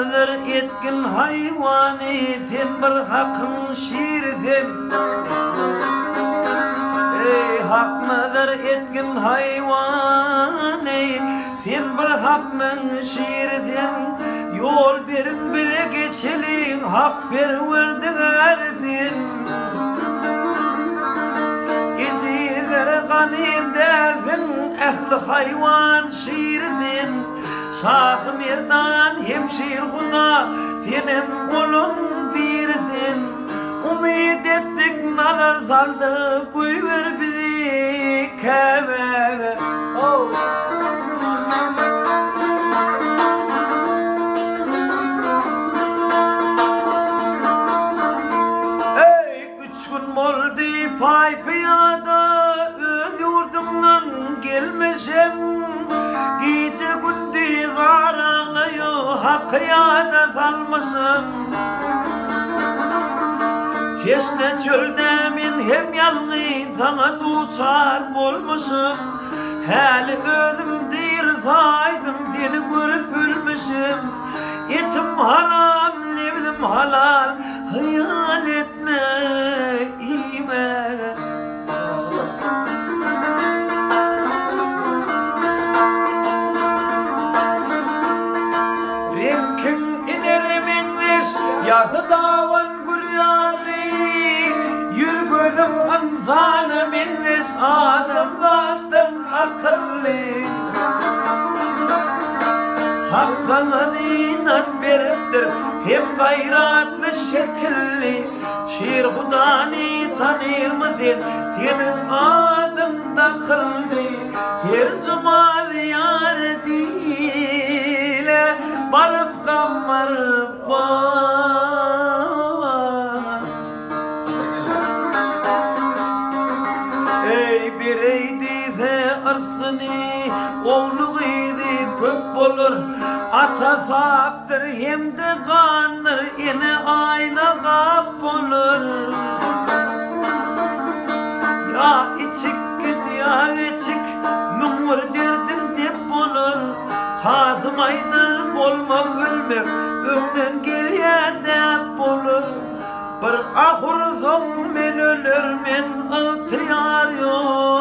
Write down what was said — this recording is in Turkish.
haknadır etkin hayvani, sen bir hakkın şiirsin. Ey haknadır etkin hayvani, sen bir hakkın şiirsin. Yol berin bile geçelin, hak perverdigarsin. Gecilere ganim dersin, ehli hayvan şiirsin. Şah merdan hemşir huda, senin olun birsin. Umid ettik nazar saldı, koyver bizi kemere. Ey 3 gün oldu pay piyada, öz yurdumdan gelmesem. Gece gündüz aranıyor, hakkıyada salmasım. Tesne çölde men hem yalnız, sana tutar bolmasım. Hali özüm dir saydım, seni görüp ölmüşüm. Etim haram, nevdim halal, hayal etme ime. Renkin ineriminiz, yazı davan güryanli. Yüz gözüm anzana minnis, adam zaten akıllı. Hak sana dinat beriptir, hem gayratlı şekilli. Şiir hudani tanır mısın, senin adın da kıldı. Her cuma ziyaretiyle barıp kamarıp bana. Ey bireydi de arsını, oğluydu köp olur. Ata saptır hem de kanır, yine ayna kap olur. Ya içik git ya içik, mümür derdin dep olur. Kazmaydır olma gülmek, ömden gelye dep olur. Bir ahır son men ölür, men ıhtiyar yok.